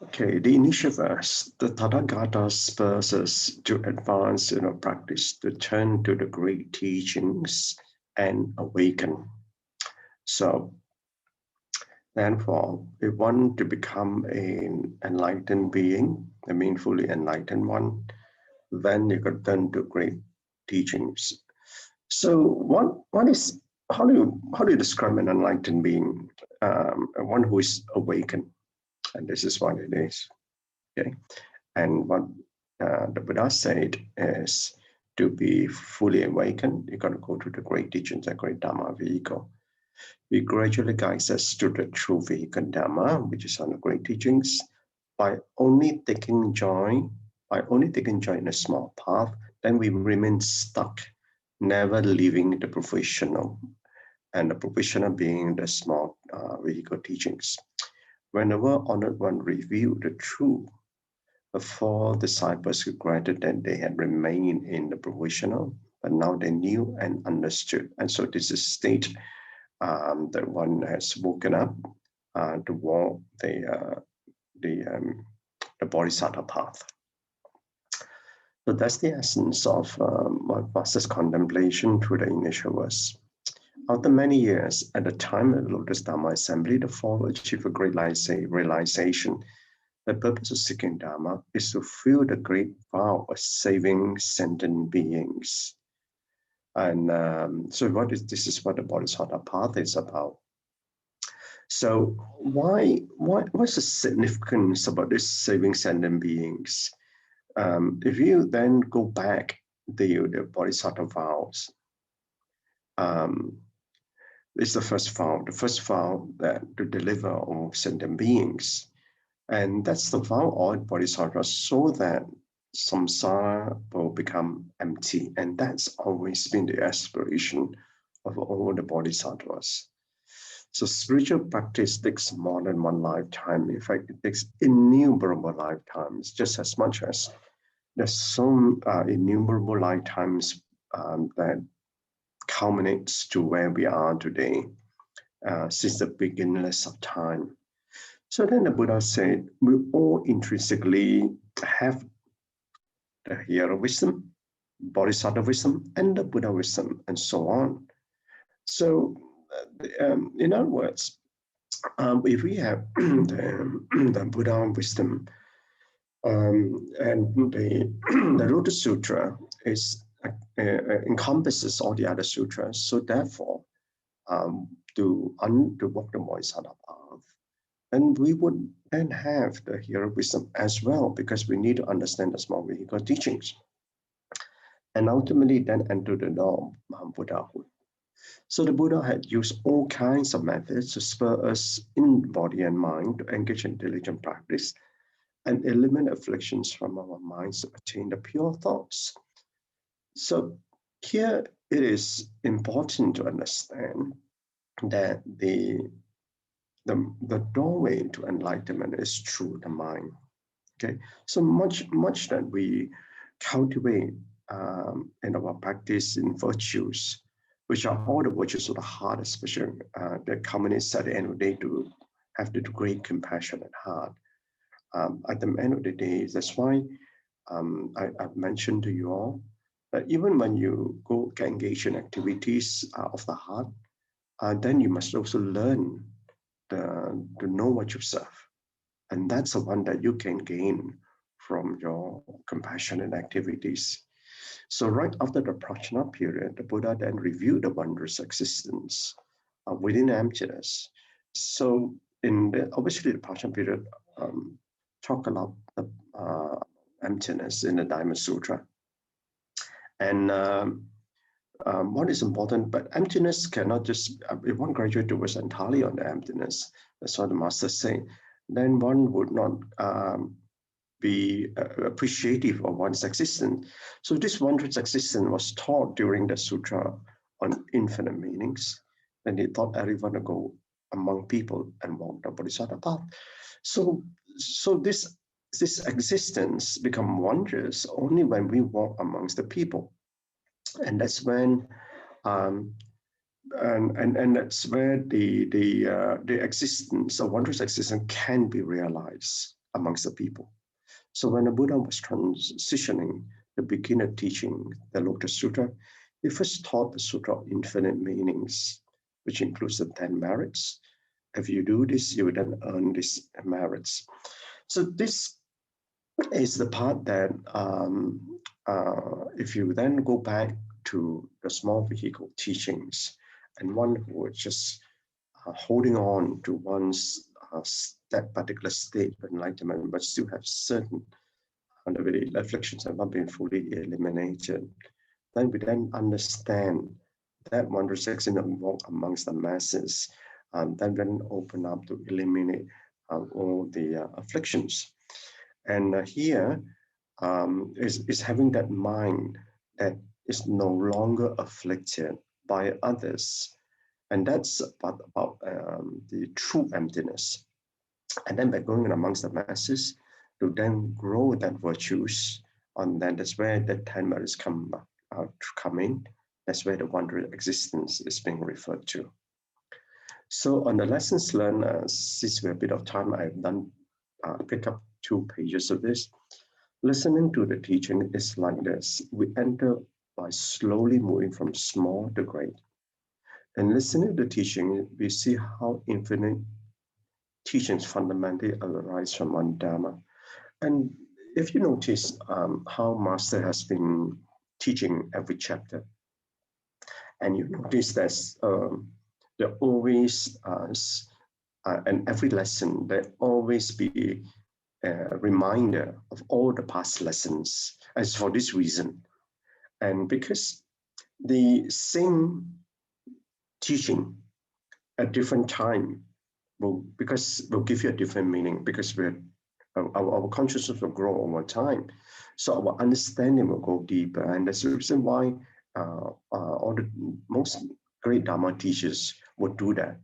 Okay, the initial verse, the Tathagata spurs us to advance in our practice, to turn to the great teachings and awaken. So, therefore, we want to become an enlightened being, a meaningfully enlightened one, then you could turn to great teachings. So, how do you describe an enlightened being? One who is awakened, and this is what it is. Okay, and what the Buddha said is to be fully awakened, you got to go to the great teachings, the great Dharma vehicle. He gradually guides us to the true vehicle Dharma, which is on the great teachings, by only taking joy in a small path. Then we remain stuck, never leaving the professional, and the professional being the small vehicle teachings. Whenever Honored One revealed the truth, the four disciples regretted that they had remained in the provisional, but now they knew and understood. And so this is state that one has woken up to walk the bodhisattva path. So that's the essence of my Master's contemplation through the initial verse. After many years, at the time of the Lotus Dharma Assembly, the four achieved a great realization. The purpose of seeking Dharma is to fulfill the great vow of saving sentient beings. And so this is what the Bodhisattva path is about. So what's the significance about this saving sentient beings? If you then go back the Bodhisattva vows, it's the first vow that to deliver all sentient beings. And that's the vow of Bodhisattva, so that samsara will become empty. And that's always been the aspiration of all the Bodhisattvas. So spiritual practice takes more than one lifetime. In fact, it takes innumerable lifetimes, just as much as there's some innumerable lifetimes that culminates to where we are today, since the beginningless of time. So then the Buddha said, we all intrinsically have the hero wisdom, Bodhisattva wisdom, and the Buddha wisdom, and so on. So, in other words, if we have the Buddha wisdom, and the Lotus Sutra encompasses all the other sutras, so therefore, to walk the Bodhisattva path, and we would then have the hero wisdom as well, because we need to understand the small vehicle teachings, and ultimately then enter the norm Buddhahood. So the Buddha had used all kinds of methods to spur us in body and mind to engage in diligent practice and eliminate afflictions from our minds to attain the pure thoughts. So here it is important to understand that the doorway to enlightenment is through the mind. Okay, so much that we cultivate in our practice in virtues, which are all the virtues of the heart, especially that culminates at the end of the day to have the great compassionate heart. At the end of the day, that's why I've mentioned to you all that even when you go engage in activities of the heart, then you must also learn to know what you serve. And that's the one that you can gain from your compassionate activities. So right after the prajna period, the Buddha then reviewed the wondrous existence within emptiness. So obviously the prajna period talk about the emptiness in the Dharma Sutra. And what is important, but emptiness cannot just, if one graduates towards entirely on the emptiness, that's what the master saying, then one would not be appreciative of one's existence. So this wondrous existence was taught during the sutra on infinite meanings, and he taught everyone to go among people and walk the Bodhisattva path. So this existence become wondrous only when we walk amongst the people. And that's when and that's where the existence, the wondrous existence, can be realized amongst the people. So when the Buddha was transitioning the beginner teaching, the Lotus Sutra, he first taught the Sutra of Infinite Meanings, which includes the 10 merits. If you do this, you will then earn these merits. So this is the part that if you then go back to the small vehicle teachings, and one who is just holding on to one's that particular state of enlightenment, but still have certain the afflictions have not been fully eliminated, then we then understand that wondrous existence amongst the masses, then open up to eliminate all the afflictions. And here is having that mind that is no longer afflicted by others. And that's about the true emptiness. And then by going amongst the masses, to then grow that virtues, and then that's where the 10 merits come in. That's where the wondrous existence is being referred to. So on the lessons learned, since we have a bit of time, I've done pick up 2 pages of this. Listening to the teaching is like this. We enter by slowly moving from small to great. And listening to the teaching, we see how infinite teachings fundamentally arise from one Dharma. And if you notice how Master has been teaching every chapter, and you notice that there always, and every lesson, there always be a reminder of all the past lessons, as for this reason. And because the same teaching at different time will give you a different meaning, because our consciousness will grow over time. So our understanding will go deeper. And that's the reason why all the most great Dharma teachers would do that.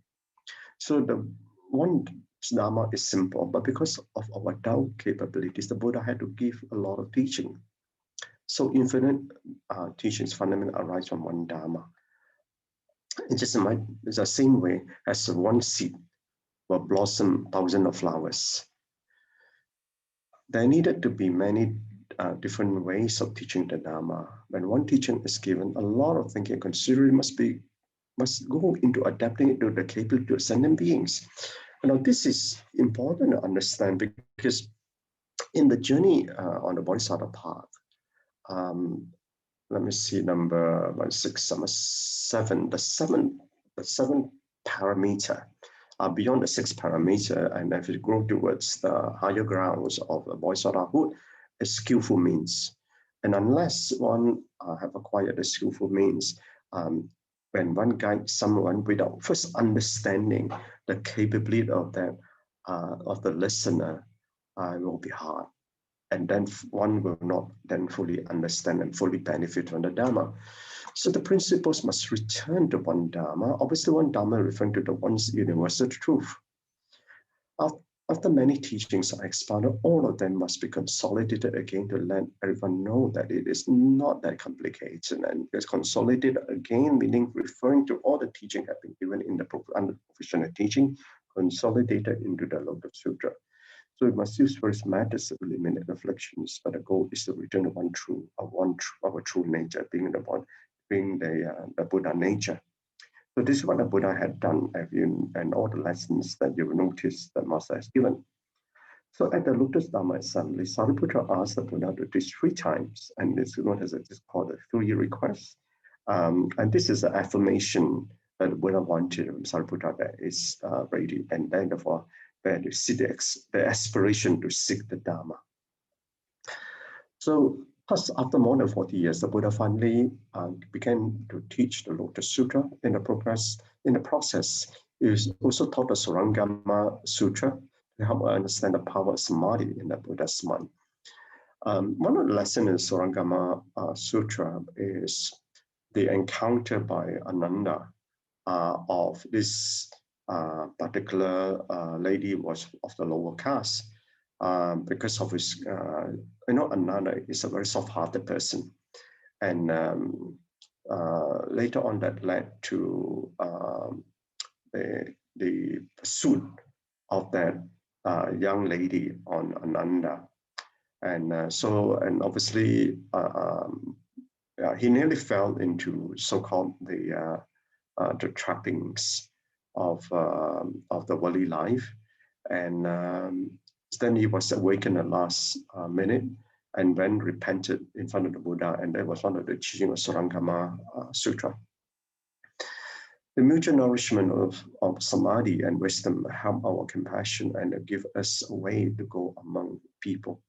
So the one Dharma is simple, but because of our Tao capabilities, the Buddha had to give a lot of teaching. So infinite teachings fundamentally arise from one Dharma. It's just it's the same way as one seed will blossom thousands of flowers. There needed to be many different ways of teaching the Dharma. When one teaching is given, a lot of thinking and considering must go into adapting it to the capability of sentient beings. Now, this is important to understand, because in the journey on the Bodhisattva path, let me see, number 7, the seven parameter. Beyond the 6 parameter, and if you grow towards the higher grounds of the Bodhisattvahood, is skillful means. And unless one have acquired the skillful means, when one guides someone without first understanding the capability of that of the listener, it will be hard. And then one will not then fully understand and fully benefit from the Dharma. So the principles must return to one Dharma. Obviously, one Dharma referring to the one's universal truth. After many teachings are expounded, all of them must be consolidated again to let everyone know that it is not that complicated. And it's consolidated again, meaning referring to all the teaching have been given in the under provisional teaching, consolidated into the Lotus Sutra. So we must use various methods to eliminate afflictions, but the goal is to return to our true nature, being the Buddha nature. So this is what the Buddha had done, and all the lessons that you will notice that Master has given. So at the Lotus Dharma Assembly, Sariputra asked the Buddha to teach 3 times, and this is called a 3 request. And this is an affirmation that the Buddha wanted from Sariputra that is ready, and then therefore where you see the aspiration to seek the Dharma. So, thus, after more than 40 years, the Buddha finally began to teach the Lotus Sutra. In the process, he also taught the Surangama Sutra to help understand the power of samadhi in the Buddha's mind. One of the lessons in Surangama Sutra is the encounter by Ananda of this particular lady was of the lower caste, because of his, Ananda is a very soft-hearted person, and later on that led to the pursuit of that young lady on Ananda. And and obviously he nearly fell into so-called the trappings of the worldly life, and then he was awakened at last minute and then repented in front of the Buddha, and that was one of the teaching of Surangama Sutra. The mutual nourishment of samadhi and wisdom help our compassion and give us a way to go among people.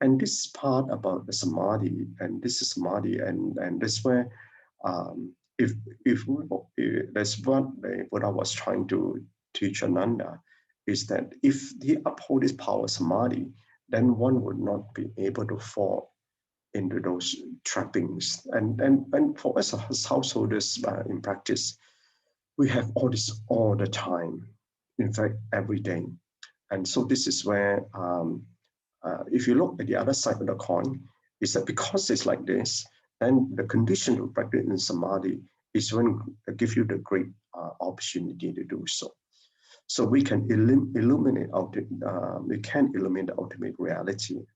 And this part about the samadhi, and this is samadhi, and that's where if that's what the Buddha was trying to teach Ananda, is that if he uphold this power of samadhi, then one would not be able to fall into those trappings. And for us as householders in practice, we have all this all the time, in fact, every day. And so this is where, if you look at the other side of the coin, is that because it's like this, then the condition to practice in samadhi is when it gives you the great opportunity to do so. So we can illuminate the ultimate reality.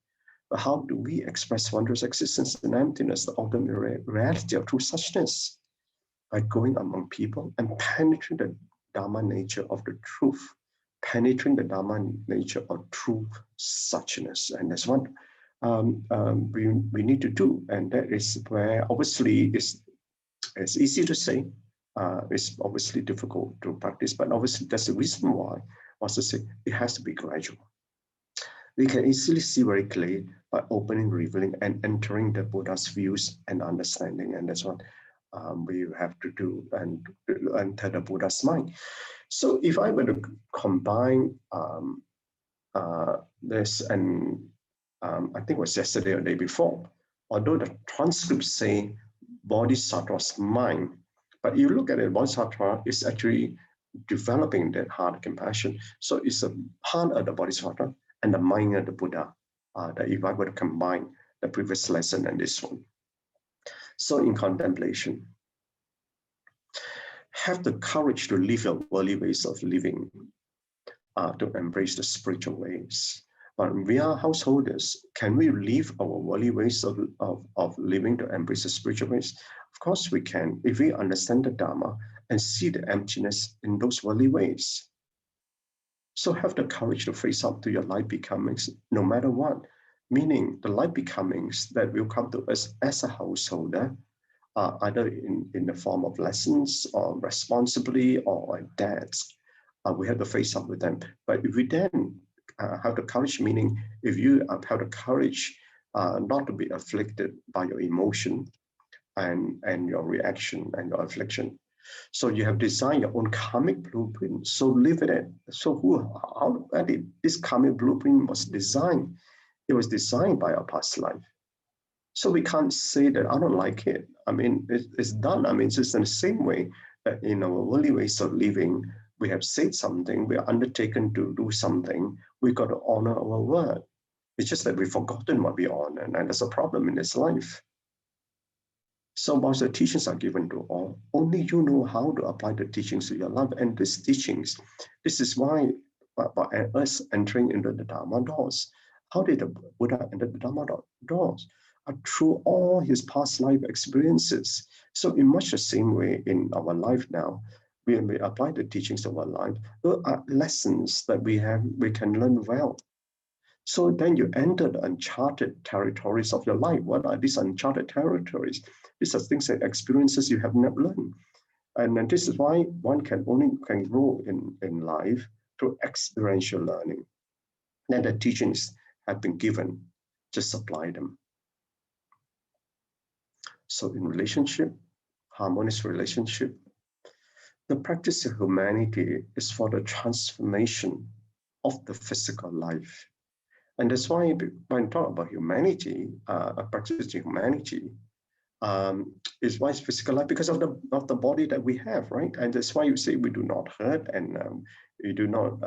But how do we express wondrous existence and emptiness, the ultimate reality of true suchness? By going among people and penetrating the Dharma nature of the truth, penetrating the Dharma nature of true suchness. And that's what we need to do. And that is where obviously it's easy to say, it's obviously difficult to practice, but obviously that's the reason why I also say it has to be gradual. We can easily see very clearly by opening, revealing, and entering the Buddha's views and understanding. And that's what we have to do and enter the Buddha's mind. So if I were to combine this, and I think it was yesterday or the day before, although the transcripts say Bodhisattva's mind, but you look at it, Bodhisattva is actually developing that heart of compassion. So it's a part of the Bodhisattva and the mind of the Buddha, that if I were to combine the previous lesson and this one. So in contemplation, have the courage to leave your worldly ways of living, to embrace the spiritual ways. But we are householders. Can we leave our worldly ways of living to embrace the spiritual ways? Of course we can, if we understand the Dharma and see the emptiness in those worldly ways. So have the courage to face up to your life becomings, no matter what. Meaning the life becomings that will come to us as a householder, either in the form of lessons or responsibly or debts. We have to face up with them. But if we then have the courage, meaning if you have the courage not to be afflicted by your emotion and your reaction and your affliction. So you have designed your own karmic blueprint. So live in it. So how did this karmic blueprint was designed? It was designed by our past life. So we can't say that I don't like it. I mean, it's done. I mean, it's just in the same way that in our worldly ways of living, we have said something, we are undertaken to do something, we got to honor our word. It's just that we've forgotten what we honor, and that's a problem in this life. So whilst the teachings are given to all, only you know how to apply the teachings to your life. And these teachings, this is why by us entering into the Dharma doors, how did the Buddha enter the Dharma doors? Through all his past life experiences. So in much the same way in our life now, when we apply the teachings of our life, there are lessons that we can learn well. So then you enter the uncharted territories of your life. What are these uncharted territories? These are things and experiences you have not learned. And this is why one can grow in life through experiential learning. Then the teachings have been given, just apply them. So in relationship, harmonious relationship, the practice of humanity is for the transformation of the physical life. And that's why when I talk about humanity, practicing humanity, is why it's physical life, because of the body that we have, right? And that's why you say we do not hurt, and we do not,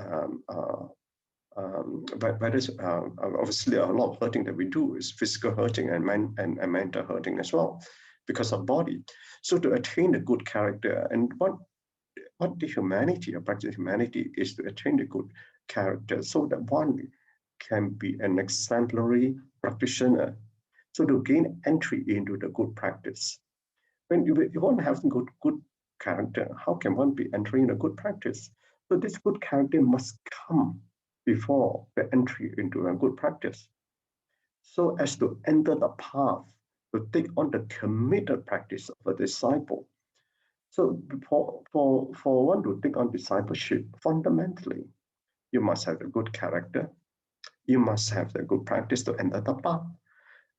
but there's obviously a lot of hurting that we do is physical hurting and mental hurting as well. because of body. So to attain the good character, and what the humanity, or practice humanity, is to attain the good character so that one can be an exemplary practitioner. So to gain entry into the good practice. When you want to have good character, how can one be entering a good practice? So this good character must come before the entry into a good practice. So as to enter the path, to take on the committed practice of a disciple. So for one to take on discipleship, fundamentally, you must have a good character. You must have the good practice to enter the path.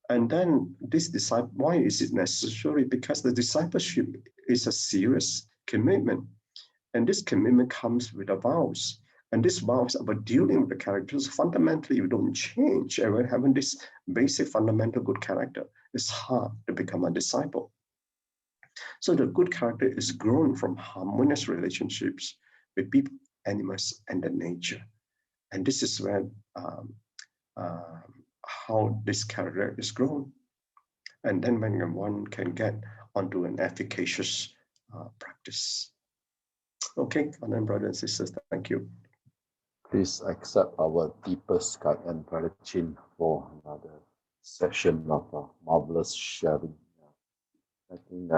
And then this disciple, why is it necessary? Because the discipleship is a serious commitment. And this commitment comes with the vows. And these vows about dealing with the characters, fundamentally, you don't change. And when having this basic fundamental good character, it's hard to become a disciple. So the good character is grown from harmonious relationships with people, animals, and the nature. And this is where how this character is grown. And then when one can get onto an efficacious practice. Okay, and then brothers and sisters, thank you. Please accept our deepest God and Brother Chin for another session of marvelous sharing. I think